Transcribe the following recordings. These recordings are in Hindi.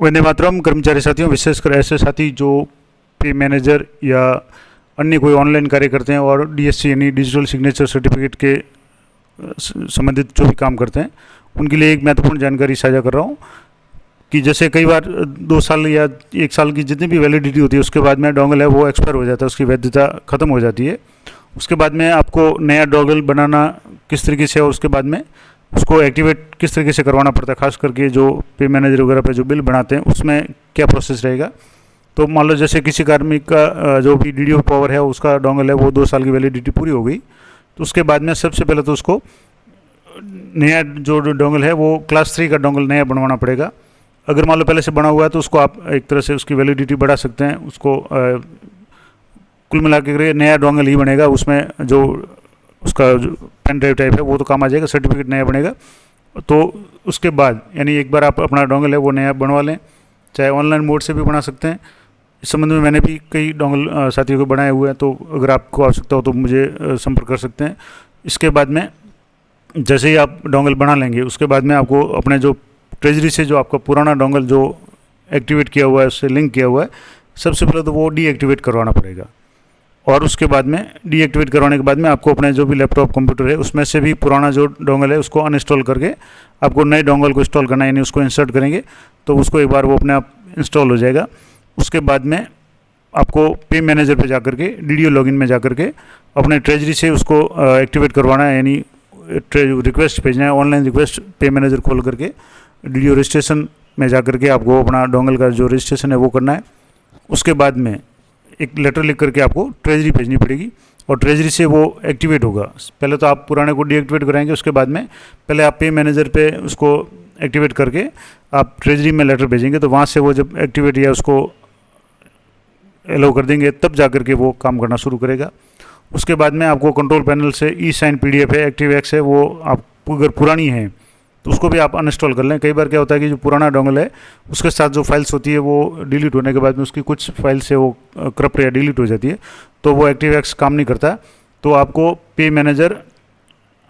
वंदे मातरम। कर्मचारी साथियों, विशेषकर ऐसे साथी जो पे मैनेजर या अन्य कोई ऑनलाइन कार्य करते हैं और डीएससी यानी डिजिटल सिग्नेचर सर्टिफिकेट के संबंधित जो भी काम करते हैं, उनके लिए एक महत्वपूर्ण जानकारी साझा कर रहा हूँ कि जैसे कई बार 2 साल या 1 साल की जितनी भी वैलिडिटी होती है उसके बाद में डोंगल है वो एक्सपायर हो जाता है, उसकी वैधता ख़त्म हो जाती है। उसके बाद में आपको नया डोंगल बनाना किस तरीके से और उसके बाद में उसको एक्टिवेट किस तरीके से करवाना पड़ता है, खास करके जो पे मैनेजर वगैरह पे जो बिल बनाते हैं उसमें क्या प्रोसेस रहेगा। तो मान लो जैसे किसी कार्मिक का जो भी डीडीओ पावर है उसका डोंगल है वो 2 साल की वैलिडिटी पूरी हो गई, तो उसके बाद में सबसे पहले तो उसको नया जो डोंगल है वो क्लास 3 का डोंगल नया बनवाना पड़ेगा। अगर मान लो पहले से बना हुआ है तो उसको आप एक तरह से उसकी वैलिडिटी बढ़ा सकते हैं, उसको कुल मिला के नया डोंगल ही बनेगा, उसमें जो उसका जो पेन ड्राइव टाइप है वो तो काम आ जाएगा, सर्टिफिकेट नया बनेगा। तो उसके बाद यानी एक बार आप अपना डोंगल है वो नया बनवा लें, चाहे ऑनलाइन मोड से भी बना सकते हैं। इस संबंध में मैंने भी कई डोंगल साथियों को बनाए हुए हैं, तो अगर आपको आवश्यकता हो तो मुझे संपर्क कर सकते हैं। इसके बाद में जैसे ही आप डोंगल बना लेंगे उसके बाद में आपको अपने जो ट्रेजरी से जो आपका पुराना डोंगल जो एक्टिवेट किया हुआ है, उससे लिंक किया हुआ है, सबसे पहले तो वो डीएक्टिवेट करवाना पड़ेगा। और उसके बाद में डीएक्टिवेट करवाने के बाद में आपको अपने जो भी लैपटॉप कंप्यूटर है उसमें से भी पुराना जो डोंगल है उसको अनइंस्टॉल करके आपको नए डोंगल को इंस्टॉल करना है, यानी उसको इंसर्ट करेंगे तो उसको एक बार वो अपने आप इंस्टॉल हो जाएगा। उसके बाद में आपको पे मैनेजर पे जाकर के डीडीओ लॉगिन में जाकर के अपने ट्रेजरी से उसको एक्टिवेट करवाना है, यानी रिक्वेस्ट भेजना है, ऑनलाइन रिक्वेस्ट पे मैनेजर खोल करके डीडीओ रजिस्ट्रेशन में जाकर के आपको अपना डोंगल का जो रजिस्ट्रेशन है वो करना है। उसके बाद में एक लेटर लिख करके आपको ट्रेजरी भेजनी पड़ेगी और ट्रेजरी से वो एक्टिवेट होगा। पहले तो आप पुराने को डीएक्टिवेट कराएंगे, उसके बाद में पहले आप पे मैनेजर पे उसको एक्टिवेट करके आप ट्रेजरी में लेटर भेजेंगे, तो वहाँ से वो जब एक्टिवेट या उसको एलो कर देंगे तब जा कर के वो काम करना शुरू करेगा। उसके बाद में आपको कंट्रोल पैनल से ई साइन PDF है, एक्टिव एक्स है, वो आप अगर पुरानी है तो उसको भी आप अनइंस्टॉल कर लें। कई बार क्या होता है कि जो पुराना डोंगल है उसके साथ जो फाइल्स होती है वो डिलीट होने के बाद में उसकी कुछ फाइल्स से वो करप्ट या डिलीट हो जाती है, तो वो एक्टिव एक्स काम नहीं करता। तो आपको पे मैनेजर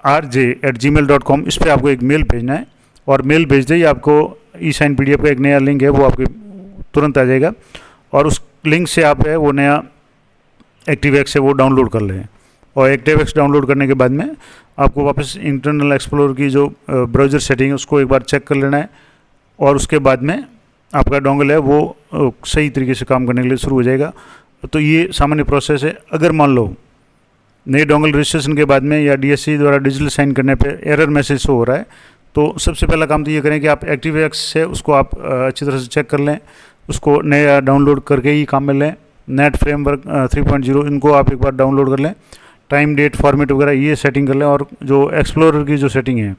rj@gmail.com इस पर आपको एक मेल भेजना है और मेल भेजते ही आपको ई साइन PDF का एक नया लिंक है वो आपके तुरंत आ जाएगा और उस लिंक से आप है वो नया एक्टिव एक्स है वो डाउनलोड कर लें। और एक्टिव एक्स डाउनलोड करने के बाद में आपको वापस इंटरनल एक्सप्लोरर की जो ब्राउज़र सेटिंग है उसको एक बार चेक कर लेना है और उसके बाद में आपका डोंगल है वो सही तरीके से काम करने के लिए शुरू हो जाएगा। तो ये सामान्य प्रोसेस है। अगर मान लो नए डोंगल रजिस्ट्रेशन के बाद में या डीएससी द्वारा डिजिटल साइन करने पे एरर मैसेज शो हो रहा है, तो सबसे पहला काम तो ये करें कि आप एक्टिव एक्स से उसको आप अच्छी तरह से चेक कर लें, उसको नया डाउनलोड करके ही काम में लें। नेट फ्रेमवर्क 3.0 इनको आप एक बार डाउनलोड कर लें, टाइम डेट फॉर्मेट वगैरह ये सेटिंग कर लें और जो एक्सप्लोरर की जो सेटिंग है,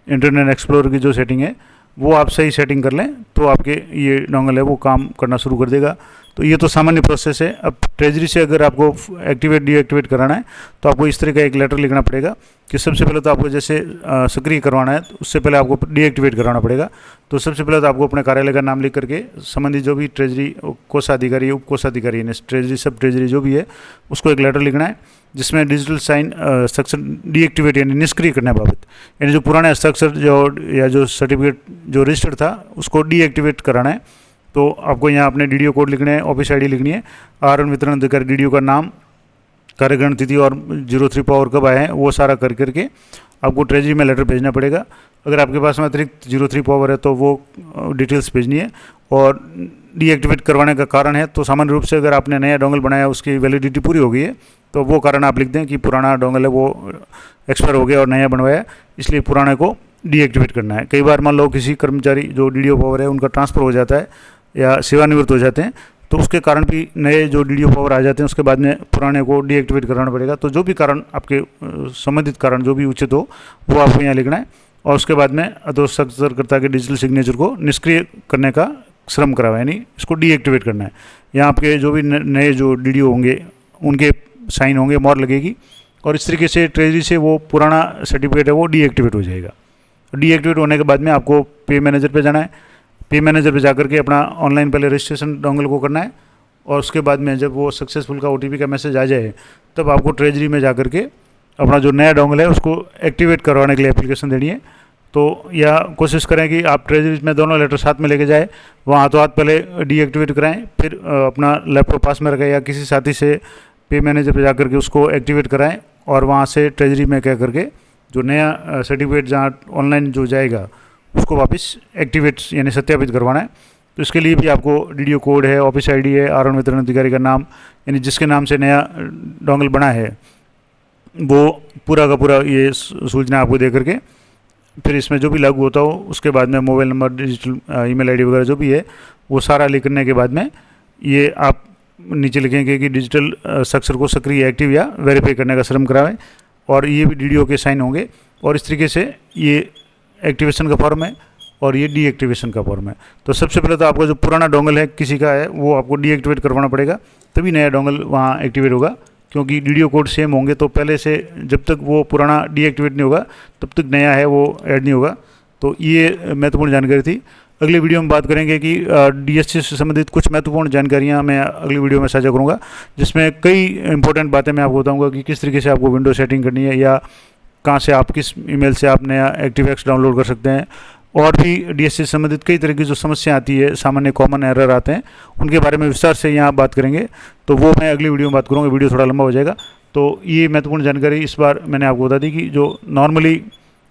इंटरनेट एक्सप्लोरर की जो सेटिंग है वो आप सही सेटिंग कर लें तो आपके ये डोंगल है वो काम करना शुरू कर देगा। तो ये तो सामान्य प्रोसेस है। अब ट्रेजरी से अगर आपको एक्टिवेट डीएक्टिवेट कराना है तो आपको इस तरह का एक लेटर लिखना पड़ेगा कि सबसे पहले तो आपको जैसे सक्रिय करवाना है तो उससे पहले आपको डीएक्टिवेट कराना पड़ेगा। तो सबसे पहले तो आपको अपने कार्यालय का नाम लिख करके संबंधित जो भी ट्रेजरी कोषाधिकारी उप कोषाधिकारी यानी ट्रेजरी सब ट्रेजरी जो भी है उसको एक लेटर लिखना है जिसमें डिजिटल साइन स्ट्रक्चर डीएक्टिवेट यानी निष्क्रिय करने बाबत, यानी जो पुराने स्ट्रक्चर जो या जो सर्टिफिकेट जो रजिस्टर्ड था उसको डीएक्टिवेट कराना है। तो आपको यहाँ अपने डीडीओ कोड लिखने हैं, ऑफिस आईडी लिखनी है, आहरण वितरण अधिकारी डीडीओ का नाम, कार्यग्रहण तिथि और 03 पावर कब आए हैं वो सारा कर करके आपको ट्रेजरी में लेटर भेजना पड़ेगा। अगर आपके पास में अतिरिक्त 03 पावर है तो वो डिटेल्स भेजनी है। और डीएक्टिवेट करवाने का कारण है तो सामान्य रूप से अगर आपने नया डोंगल बनाया उसकी वैलिडिटी पूरी हो गई है तो वो कारण आप लिख दें कि पुराना डोंगल है वो एक्सपायर हो गया और नया बनवाया, इसलिए पुराने को डीएक्टिवेट करना है। कई बार मान लो किसी कर्मचारी जो डीडीओ पावर है उनका ट्रांसफ़र हो जाता है या सेवानिवृत्त हो जाते हैं तो उसके कारण भी नए जो डीडीओ पावर आ जाते हैं उसके बाद में पुराने को डीएक्टिवेट कराना पड़ेगा। तो जो भी कारण आपके संबंधित कारण जो भी उचित हो वो आपको यहाँ लिखना है और उसके बाद में अधोहस्ताक्षरकर्ता के डिजिटल सिग्नेचर को निष्क्रिय करने का श्रम करावा, यानी इसको डीएक्टिवेट करना है। यहाँ आपके जो भी नए जो डीडीओ होंगे उनके साइन होंगे, मोहर लगेगी और इस तरीके से ट्रेजरी से वो पुराना सर्टिफिकेट है वो डीएक्टिवेट हो जाएगा। डीएक्टिवेट होने के बाद में आपको पे मैनेजर पे जाना है, पे मैनेजर पे जाकर के अपना ऑनलाइन पहले रजिस्ट्रेशन डोंगल को करना है और उसके बाद में जब वो सक्सेसफुल का OTP का मैसेज आ जाए तब आपको ट्रेजरी में जाकर के अपना जो नया डोंगल है उसको एक्टिवेट करवाने के लिए एप्लीकेशन देनी है। तो या कोशिश करें कि आप ट्रेजरी में दोनों लेटर साथ में लेके जाए, वहाँ हाथों हाथ पहले डीएक्टिवेट कराएं, फिर अपना लैपटॉप पास में रखें या किसी साथी से पे मैनेजर पे जाकर के उसको एक्टिवेट कराएं, और वहाँ से ट्रेजरी में कह करके जो नया सर्टिफिकेट जहाँ ऑनलाइन जो जाएगा उसको वापस एक्टिवेट यानी सत्यापित करवाना है। तो इसके लिए भी आपको डीडीओ कोड है, ऑफिस आईडी है, आर वितरण अधिकारी का नाम, यानी जिसके नाम से नया डोंगल बना है वो पूरा का पूरा ये सूचना आपको दे करके फिर इसमें जो भी लागू होता हो उसके बाद में mobile number, digital email ID वगैरह जो भी है वो सारा लिखने के बाद में ये आप नीचे लिखेंगे कि डिजिटल स्ट्रक्चर को सक्रिय, एक्टिव या वेरीफाई करने का श्रम कराएं, और ये भी डीडीओ के साइन होंगे। और इस तरीके से ये एक्टिवेशन का फॉर्म है और ये डीएक्टिवेशन का फॉर्म है। तो सबसे पहले तो आपका जो पुराना डोंगल है किसी का है वो आपको डीएक्टिवेट करवाना पड़ेगा, तभी नया डोंगल वहाँ एक्टिवेट होगा, क्योंकि डीडीओ कोड सेम होंगे। तो पहले से जब तक वो पुराना डीएक्टिवेट नहीं होगा तब तक नया है वो ऐड नहीं होगा। तो ये महत्वपूर्ण जानकारी थी। अगले वीडियो में बात करेंगे कि डीएससी से संबंधित कुछ महत्वपूर्ण जानकारियाँ मैं अगली वीडियो में साझा करूँगा, जिसमें कई इंपॉर्टेंट बातें मैं आपको बताऊँगा कि किस तरीके से आपको विंडो सेटिंग करनी है, या कहाँ से आप किस ईमेल से आप नया एक्टिवएक्स डाउनलोड कर सकते हैं, और भी डीएससी से संबंधित कई तरह की जो समस्या आती है, सामान्य कॉमन एरर आते हैं, उनके बारे में विस्तार से यहाँ बात करेंगे। तो वो मैं अगली वीडियो में बात करूँगा, वीडियो थोड़ा लंबा हो जाएगा। तो ये महत्वपूर्ण जानकारी इस बार मैंने आपको बता दी कि जो नॉर्मली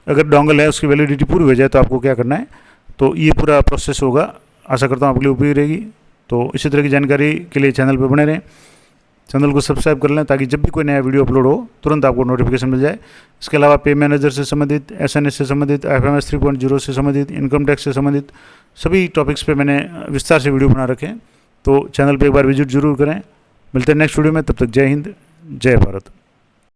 अगर डोंगल है उसकी वैलिडिटी पूरी हो जाए तो आपको क्या करना है। तो ये पूरा प्रोसेस होगा, आशा करता हूँ आपके लिए उपयोगी रहेगी। तो इसी तरह की जानकारी के लिए चैनल पर बने रहें, चैनल को सब्सक्राइब कर लें ताकि जब भी कोई नया वीडियो अपलोड हो तुरंत आपको नोटिफिकेशन मिल जाए। इसके अलावा पे मैनेजर से संबंधित, एसएनएस से संबंधित, एफएमएस 3.0 से संबंधित, इनकम टैक्स से संबंधित सभी टॉपिक्स पे मैंने विस्तार से वीडियो बना रखे हैं। तो चैनल पे एक बार विजिट जरूर करें। मिलते हैं नेक्स्ट वीडियो में, तब तक जय हिंद, जय भारत।